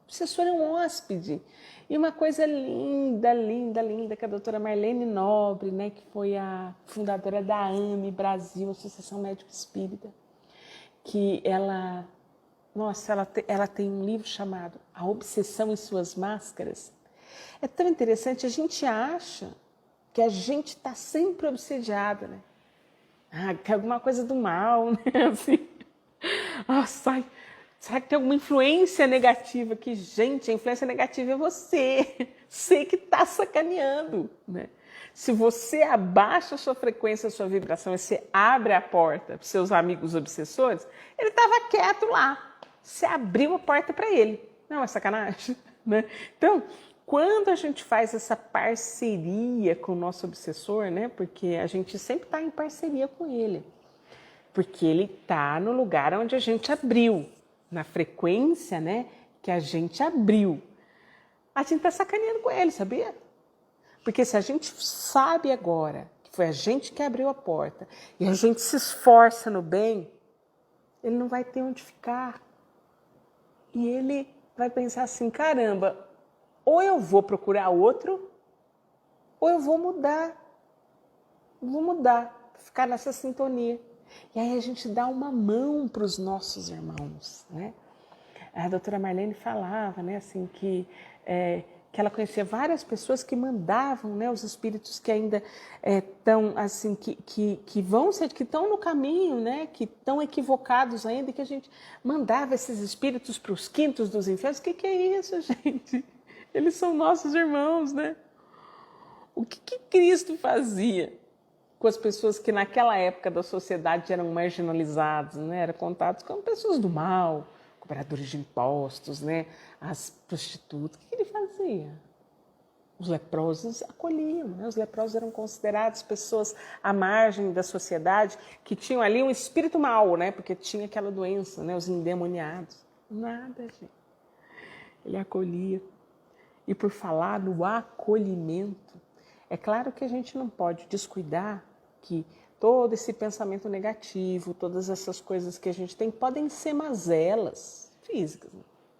obsessor é um hóspede. E uma coisa linda, linda, linda, que a doutora Marlene Nobre, né, que foi a fundadora da AME Brasil, Associação Médico Espírita, que ela tem um livro chamado A Obsessão e Suas Máscaras. É tão interessante, a gente acha que a gente está sempre obsediada, né? Que é alguma coisa do mal, né? Assim, será que tem alguma influência negativa? Que, gente, a influência negativa é você. Você que está sacaneando, né? Se você abaixa a sua frequência, a sua vibração, e você abre a porta para os seus amigos obsessores, ele estava quieto lá. Você abriu a porta para ele. Não é sacanagem, né? Então, quando a gente faz essa parceria com o nosso obsessor, né? Porque a gente sempre está em parceria com ele. Porque ele está no lugar onde a gente abriu, na frequência, né, que a gente abriu. A gente está sacaneando com ele, sabia? Porque se a gente sabe agora que foi a gente que abriu a porta e a gente se esforça no bem, ele não vai ter onde ficar. E ele vai pensar assim, caramba, ou eu vou procurar outro, ou eu vou mudar. Ficar nessa sintonia. E aí a gente dá uma mão para os nossos irmãos, né? A doutora Marlene falava, né, assim, que ela conhecia várias pessoas que mandavam, né, os espíritos que ainda estão, assim, que estão no caminho, né, que estão equivocados ainda, e que a gente mandava esses espíritos para os quintos dos infernos. O que é isso, gente? Eles são nossos irmãos, né? O que Cristo fazia com as pessoas que naquela época da sociedade eram marginalizadas, né? Eram contados como pessoas do mal, cobradores de impostos, né? As prostitutas. O que ele fazia? Os leprosos acolhiam, né? Os leprosos eram considerados pessoas à margem da sociedade que tinham ali um espírito mau, né? Porque tinha aquela doença, né? Os endemoniados. Nada, gente. Ele acolhia. E por falar no acolhimento, é claro que a gente não pode descuidar que todo esse pensamento negativo, todas essas coisas que a gente tem, podem ser mazelas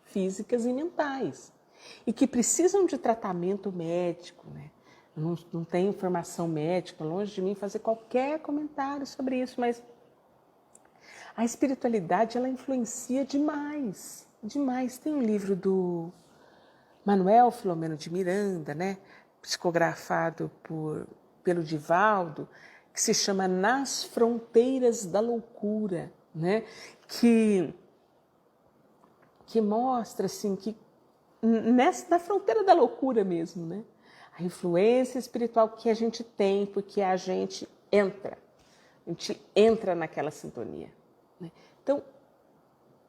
físicas e mentais, e que precisam de tratamento médico, né? Eu não tenho formação médica, longe de mim fazer qualquer comentário sobre isso, mas a espiritualidade, ela influencia demais, demais. Tem um livro do Manuel Filomeno de Miranda, né? Psicografado pelo Divaldo, que se chama Nas Fronteiras da Loucura, né? Que mostra assim que na fronteira da loucura mesmo, né? A influência espiritual que a gente tem, porque a gente entra naquela sintonia, né? Então,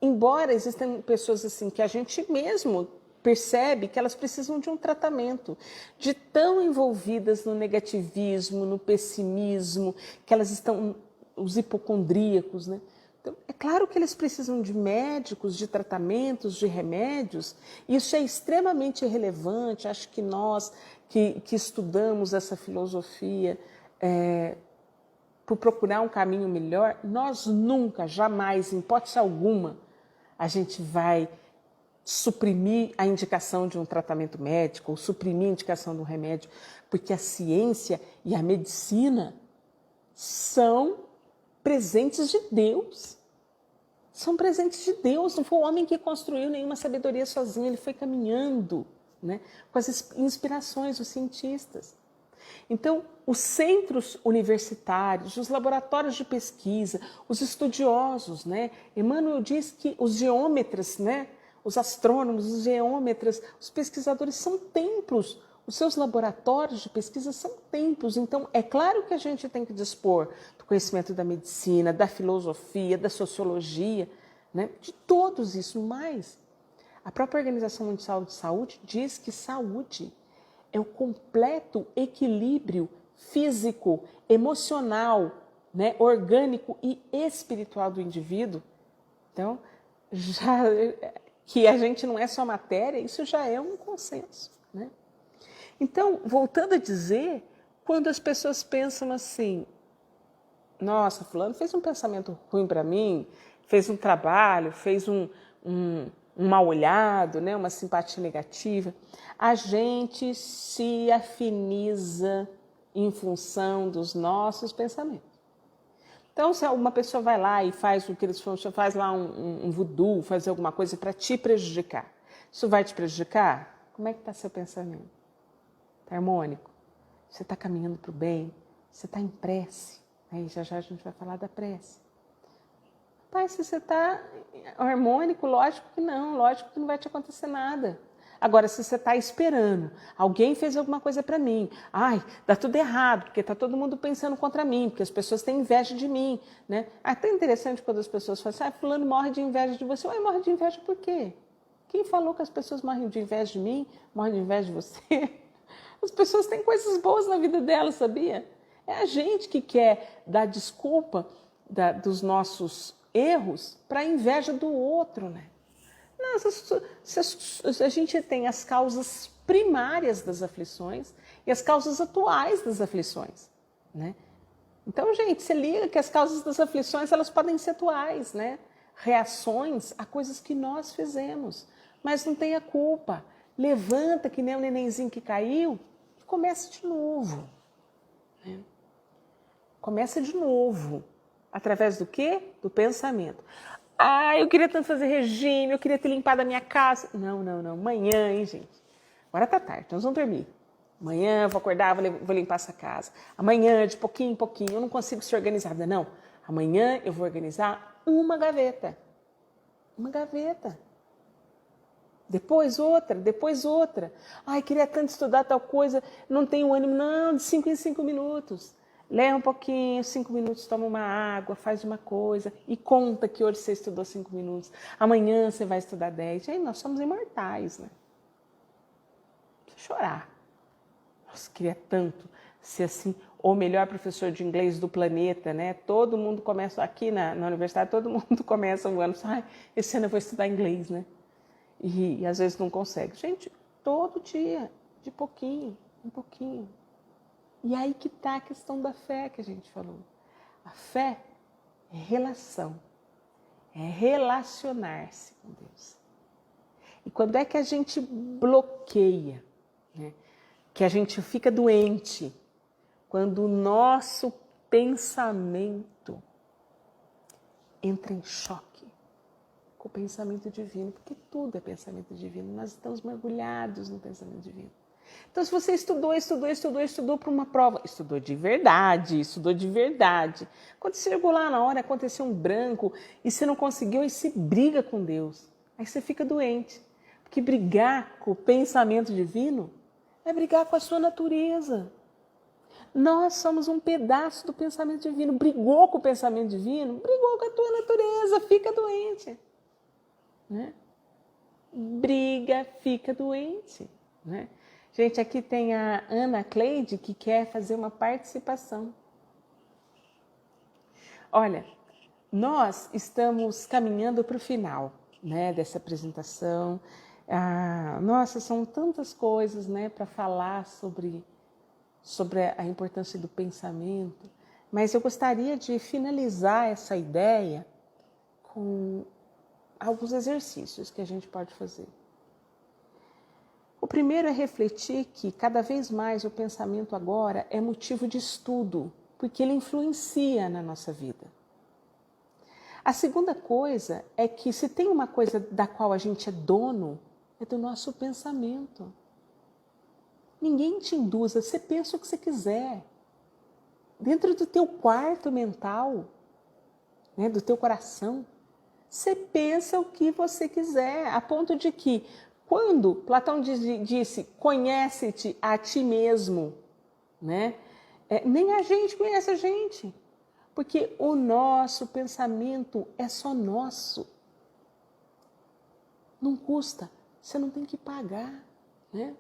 embora existam pessoas assim que a gente mesmo percebe que elas precisam de um tratamento, de tão envolvidas no negativismo, no pessimismo, que elas estão, os hipocondríacos, né? Então, é claro que eles precisam de médicos, de tratamentos, de remédios. Isso é extremamente relevante. Acho que nós que estudamos essa filosofia por procurar um caminho melhor, nós nunca, jamais, em hipótese alguma, a gente vai suprimir a indicação de um tratamento médico ou suprimir a indicação de um remédio, porque a ciência e a medicina são presentes de Deus. São presentes de Deus. Não foi o homem que construiu nenhuma sabedoria sozinho, ele foi caminhando, né, com as inspirações dos cientistas. Então, os centros universitários, os laboratórios de pesquisa, os estudiosos, né? Emmanuel diz que os geômetras, né? Os astrônomos, os geômetras, os pesquisadores são templos. Os seus laboratórios de pesquisa são templos. Então, é claro que a gente tem que dispor do conhecimento da medicina, da filosofia, da sociologia, né? De todos isso, mas a própria Organização Mundial de Saúde diz que saúde é o completo equilíbrio físico, emocional, né, orgânico e espiritual do indivíduo. Então, já que a gente não é só matéria, isso já é um consenso, né? Então, voltando a dizer, quando as pessoas pensam assim, nossa, fulano fez um pensamento ruim para mim, fez um trabalho, fez um mal olhado, né, uma simpatia negativa, a gente se afiniza em função dos nossos pensamentos. Então, se uma pessoa vai lá e faz o que eles falam, faz lá um voodoo, fazer alguma coisa para te prejudicar, isso vai te prejudicar? Como é que está seu pensamento? Está harmônico? Você está caminhando para o bem? Você está em prece? Aí já a gente vai falar da prece. Pai, se você está harmônico, lógico que não vai te acontecer nada. Agora, se você está esperando, alguém fez alguma coisa para mim, ai, dá tudo errado, porque está todo mundo pensando contra mim, porque as pessoas têm inveja de mim, né? É até interessante quando as pessoas falam assim, fulano morre de inveja de você. Ué, morre de inveja por quê? Quem falou que as pessoas morrem de inveja de mim, morrem de inveja de você? As pessoas têm coisas boas na vida delas, sabia? É a gente que quer dar desculpa dos nossos erros para a inveja do outro, né? Não, a gente tem as causas primárias das aflições e as causas atuais das aflições, né? Então, gente, se liga que as causas das aflições elas podem ser atuais, né? Reações a coisas que nós fizemos, mas não tenha culpa. Levanta que nem o nenenzinho que caiu e começa de novo. Né? Começa de novo. Através do quê? Do pensamento. Ah, eu queria tanto fazer regime, eu queria ter limpado a minha casa. Não. Amanhã, hein, gente? Agora tá tarde, nós vamos dormir. Amanhã eu vou acordar, vou limpar essa casa. Amanhã, de pouquinho em pouquinho, eu não consigo ser organizada. Não, amanhã eu vou organizar uma gaveta. Uma gaveta. Depois outra. Ai, queria tanto estudar tal coisa, não tenho ânimo. Não, de 5 em 5 minutos. Lê um pouquinho, 5 minutos, toma uma água, faz uma coisa e conta que hoje você estudou 5 minutos. Amanhã você vai estudar 10. Gente, nós somos imortais, né? Precisa chorar. Nossa, queria tanto ser assim, o melhor professor de inglês do planeta, né? Todo mundo começa, aqui na universidade, todo mundo começa um ano, ai, esse ano eu vou estudar inglês, né? E às vezes não consegue. Gente, todo dia, de pouquinho, um pouquinho. E aí que está a questão da fé que a gente falou. A fé é relação, é relacionar-se com Deus. E quando é que a gente bloqueia, né? Que a gente fica doente? Quando o nosso pensamento entra em choque com o pensamento divino, porque tudo é pensamento divino, nós estamos mergulhados no pensamento divino. Então, se você estudou para uma prova, estudou de verdade. Quando você chegou lá na hora, aconteceu um branco e você não conseguiu, aí você briga com Deus. Aí você fica doente. Porque brigar com o pensamento divino é brigar com a sua natureza. Nós somos um pedaço do pensamento divino. Brigou com o pensamento divino, brigou com a tua natureza, fica doente. Né? Briga, fica doente. Né? Gente, aqui tem a Ana Cleide que quer fazer uma participação. Olha, nós estamos caminhando para o final, né, dessa apresentação. Nossa, são tantas coisas, né, para falar sobre a importância do pensamento, mas eu gostaria de finalizar essa ideia com alguns exercícios que a gente pode fazer. O primeiro é refletir que cada vez mais o pensamento agora é motivo de estudo, porque ele influencia na nossa vida. A segunda coisa é que se tem uma coisa da qual a gente é dono, é do nosso pensamento. Ninguém te induza, você pensa o que você quiser. Dentro do teu quarto mental, né, do teu coração, você pensa o que você quiser, a ponto de que, quando Platão disse, conhece-te a ti mesmo, né, nem a gente conhece a gente, porque o nosso pensamento é só nosso. Não custa, você não tem que pagar, né?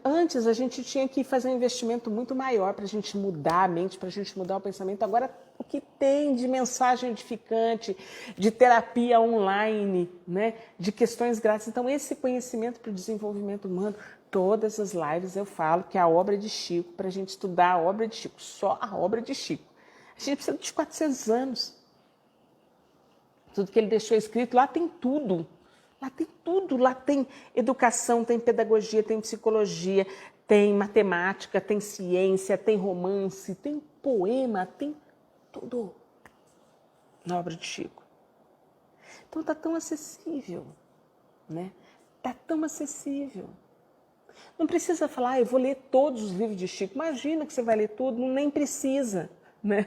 Antes a gente tinha que fazer um investimento muito maior para a gente mudar a mente, para a gente mudar o pensamento. Agora, o que tem de mensagem edificante, de terapia online, né? De questões grátis. Então, esse conhecimento para o desenvolvimento humano, todas as lives eu falo que é a obra de Chico, para a gente estudar a obra de Chico, só a obra de Chico. A gente precisa de 400 anos. Tudo que ele deixou escrito, lá tem tudo. Lá tem tudo, lá tem educação, tem pedagogia, tem psicologia, tem matemática, tem ciência, tem romance, tem poema, tem tudo na obra de Chico. Então tá tão acessível, né? Tá tão acessível. Não precisa falar, eu vou ler todos os livros de Chico. Imagina que você vai ler tudo, nem precisa, né?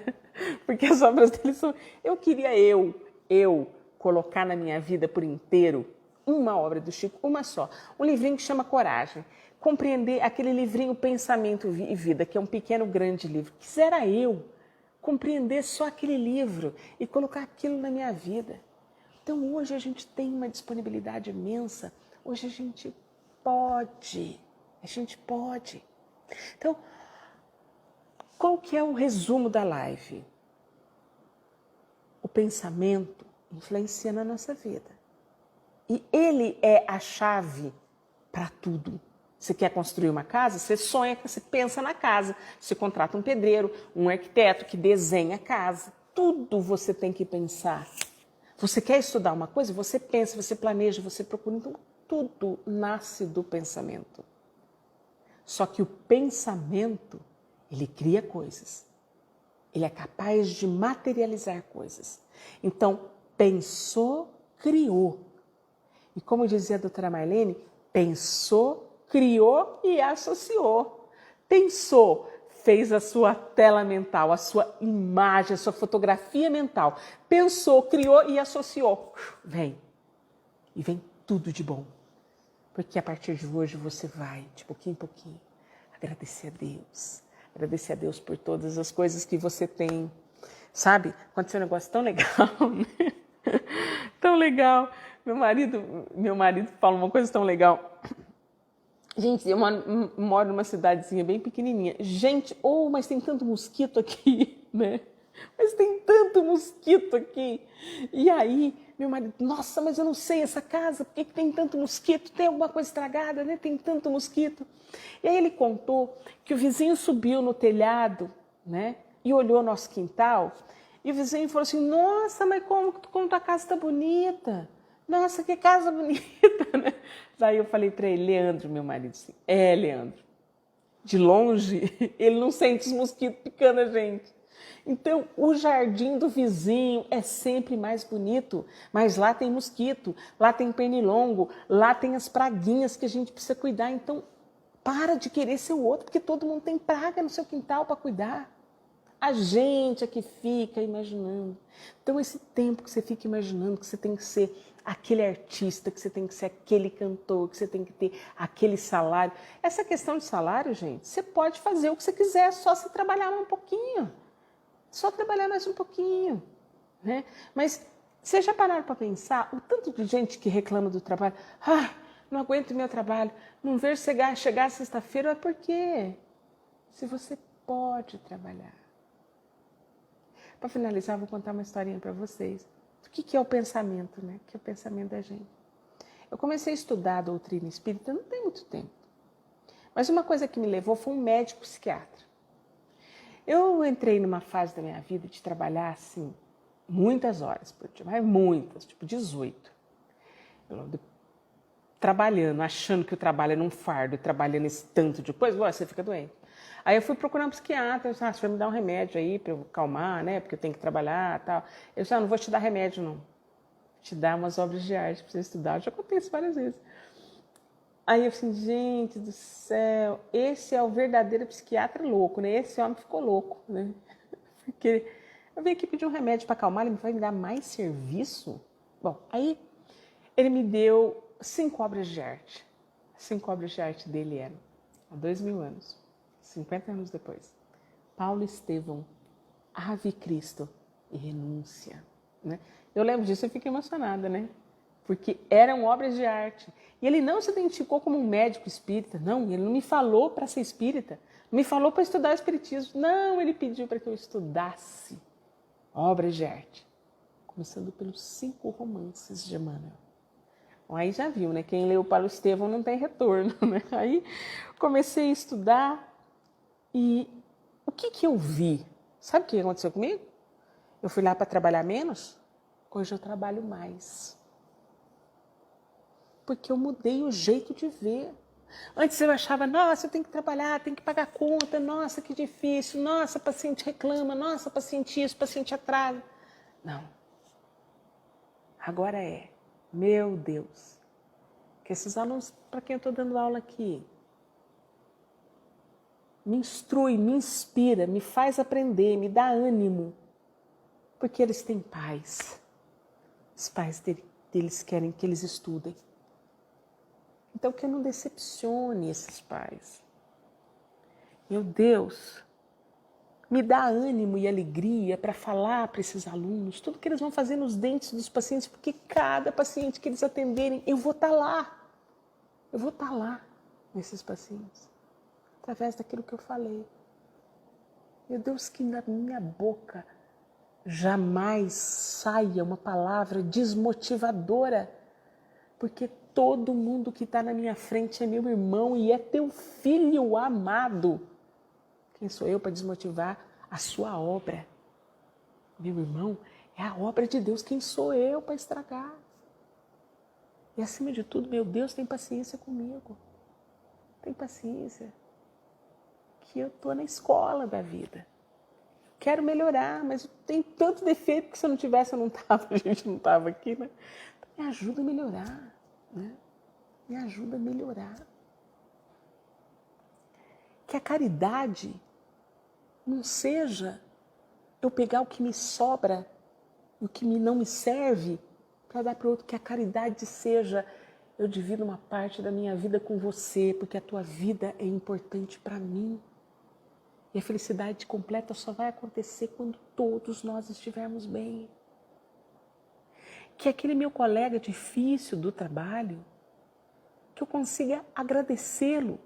Porque as obras dele são... Eu queria colocar na minha vida por inteiro uma obra do Chico, uma só. Um livrinho que chama Coragem. Compreender aquele livrinho Pensamento e Vida, que é um pequeno grande livro. Quisera eu compreender só aquele livro e colocar aquilo na minha vida. Então hoje a gente tem uma disponibilidade imensa. Hoje a gente pode. Então, qual que é o resumo da live? O pensamento influencia na nossa vida. E ele é a chave para tudo. Você quer construir uma casa? Você sonha, você pensa na casa. Você contrata um pedreiro, um arquiteto que desenha a casa. Tudo você tem que pensar. Você quer estudar uma coisa? Você pensa, você planeja, você procura. Então, tudo nasce do pensamento. Só que o pensamento, ele cria coisas. Ele é capaz de materializar coisas. Então, pensou, criou. E como dizia a doutora Marlene, pensou, criou e associou. Pensou, fez a sua tela mental, a sua imagem, a sua fotografia mental. Pensou, criou e associou. Vem. E vem tudo de bom. Porque a partir de hoje você vai, de pouquinho em pouquinho, agradecer a Deus. Agradecer a Deus por todas as coisas que você tem. Sabe? Aconteceu um negócio tão legal, né? Tão legal. Meu marido fala uma coisa tão legal. Gente, eu moro numa cidadezinha bem pequenininha. Gente, mas tem tanto mosquito aqui, né? Mas tem tanto mosquito aqui. E aí, meu marido, nossa, mas eu não sei essa casa, por que tem tanto mosquito? Tem alguma coisa estragada, né? Tem tanto mosquito. E aí ele contou que o vizinho subiu no telhado, né? E olhou nosso quintal. E o vizinho falou assim, nossa, mas como tua casa está bonita. Nossa, que casa bonita, né? Daí eu falei para ele, Leandro, meu marido, assim, Leandro, de longe, ele não sente os mosquitos picando a gente. Então, o jardim do vizinho é sempre mais bonito, mas lá tem mosquito, lá tem pernilongo, lá tem as praguinhas que a gente precisa cuidar. Então, para de querer ser o outro, porque todo mundo tem praga no seu quintal para cuidar. A gente é que fica imaginando. Então, esse tempo que você fica imaginando que você tem que ser aquele artista, que você tem que ser aquele cantor, que você tem que ter aquele salário. Essa questão de salário, gente, você pode fazer o que você quiser, só se trabalhar um pouquinho. Só trabalhar mais um pouquinho, né? Mas vocês já pararam para pensar o tanto de gente que reclama do trabalho? Não aguento meu trabalho, não vejo chegar sexta-feira, é porque se você pode trabalhar. Para finalizar, vou contar uma historinha para vocês. O que é o pensamento, né? O que é o pensamento da gente? Eu comecei a estudar a doutrina espírita não tem muito tempo. Mas uma coisa que me levou foi um médico psiquiatra. Eu entrei numa fase da minha vida de trabalhar, assim, muitas horas por dia, mas muitas, tipo 18. Trabalhando, achando que o trabalho era um fardo, trabalhando esse tanto de coisa, você fica doente. Aí eu fui procurar um psiquiatra, você vai me dar um remédio aí para eu calmar, né, porque eu tenho que trabalhar e tal. Eu disse, não vou te dar remédio não, vou te dar umas obras de arte para você estudar, eu já contei isso várias vezes. Aí eu assim, gente do céu, esse é o verdadeiro psiquiatra louco, né? Esse homem ficou louco, né? Porque eu vim aqui pedir um remédio para acalmar, ele vai me dar mais serviço? Bom, aí ele me deu 5 obras de arte. 5 obras de arte dele eram, há 2000 anos, 50 anos depois. Paulo Estevão, Ave Cristo e Renúncia. Né? Eu lembro disso e fiquei emocionada, né? Porque eram obras de arte. E ele não se identificou como um médico espírita, não, ele não me falou para ser espírita, não me falou para estudar espiritismo, não, ele pediu para que eu estudasse obras de arte, começando pelos 5 romances de Emmanuel. Bom, aí já viu, né? Quem leu Paulo Estevão não tem retorno, né? Aí comecei a estudar e o que eu vi? Sabe o que aconteceu comigo? Eu fui lá para trabalhar menos, hoje eu trabalho mais. Porque eu mudei o jeito de ver. Antes eu achava, nossa, eu tenho que trabalhar, tenho que pagar conta, nossa, que difícil, nossa, paciente reclama, nossa, paciente isso, paciente atrasa. Não. Agora é, meu Deus, que esses alunos para quem eu estou dando aula aqui, me instrui, me inspira, me faz aprender, me dá ânimo, porque eles têm paz. Os pais deles querem que eles estudem. Então, que eu não decepcione esses pais. Meu Deus, me dá ânimo e alegria para falar para esses alunos tudo que eles vão fazer nos dentes dos pacientes, porque cada paciente que eles atenderem, eu vou estar lá. Eu vou estar lá nesses pacientes, através daquilo que eu falei. Meu Deus, que na minha boca jamais saia uma palavra desmotivadora, porque todo mundo que está na minha frente é meu irmão e é teu filho amado. Quem sou eu para desmotivar a sua obra? Meu irmão, é a obra de Deus. Quem sou eu para estragar? E acima de tudo, meu Deus, tem paciência comigo. Tem paciência. Que eu estou na escola da vida. Quero melhorar, mas tem tanto defeito que se eu não tivesse, eu não estava, a gente não estava aqui, né? Me ajuda a melhorar, né? Me ajuda a melhorar. Que a caridade não seja eu pegar o que me sobra e o que não me serve para dar para o outro. Que a caridade seja eu divido uma parte da minha vida com você, porque a tua vida é importante para mim. E a felicidade completa só vai acontecer quando todos nós estivermos bem. Que aquele meu colega difícil do trabalho, que eu consiga agradecê-lo.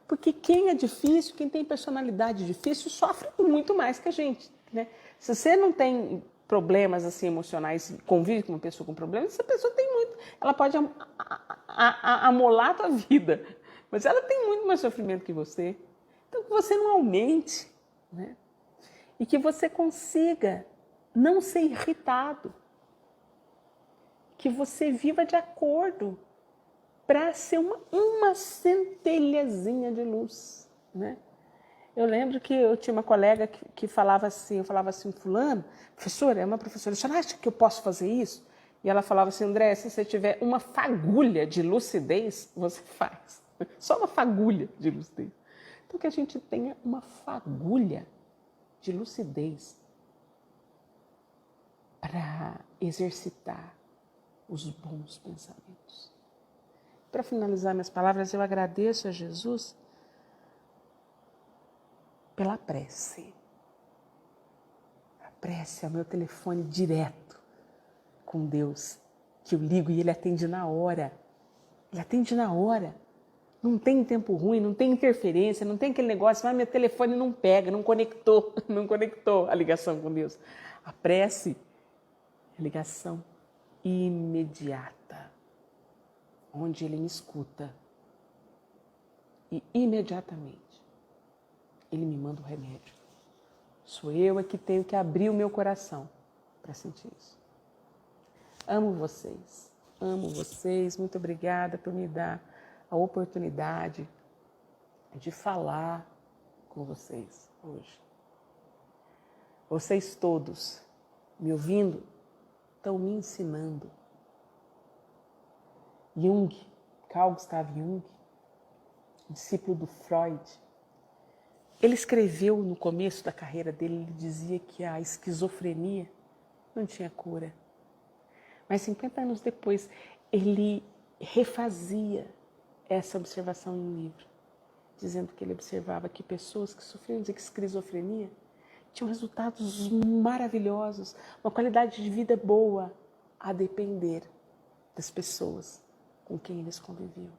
Porque quem é difícil, quem tem personalidade difícil, sofre muito mais que a gente, né? Se você não tem problemas assim emocionais, convive com uma pessoa com problemas, essa pessoa tem muito. Ela pode amolar a tua vida, mas ela tem muito mais sofrimento que você. Então que você não aumente, né? E que você consiga não ser irritado. Que você viva de acordo para ser uma centelhazinha de luz, né? Eu lembro que eu tinha uma colega que falava assim, eu falava assim, fulano, professora, é uma professora, a senhora acha que eu posso fazer isso? E ela falava assim, André, se você tiver uma fagulha de lucidez, você faz. Só uma fagulha de lucidez. Então que a gente tenha uma fagulha de lucidez para exercitar os bons pensamentos. Para finalizar minhas palavras, eu agradeço a Jesus pela prece. A prece é o meu telefone direto com Deus, que eu ligo e Ele atende na hora. Ele atende na hora. Não tem tempo ruim, não tem interferência, não tem aquele negócio, mas meu telefone não pega, não conectou a ligação com Deus. A prece é ligação imediata, onde Ele me escuta e imediatamente Ele me manda o remédio. Sou eu que tenho que abrir o meu coração para sentir isso. Amo vocês, muito obrigada por me dar a oportunidade de falar com vocês hoje. Vocês todos me ouvindo estão me ensinando. Carl Gustav Jung, discípulo do Freud, ele escreveu no começo da carreira dele, ele dizia que a esquizofrenia não tinha cura. Mas 50 anos depois, ele refazia essa observação em um livro, dizendo que ele observava que pessoas que sofriam de esquizofrenia tinham resultados maravilhosos, uma qualidade de vida boa, a depender das pessoas com quem eles conviviam.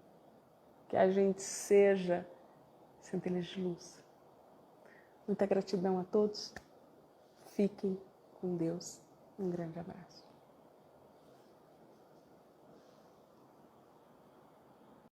Que a gente seja centelhas de luz. Muita gratidão a todos. Fiquem com Deus. Um grande abraço.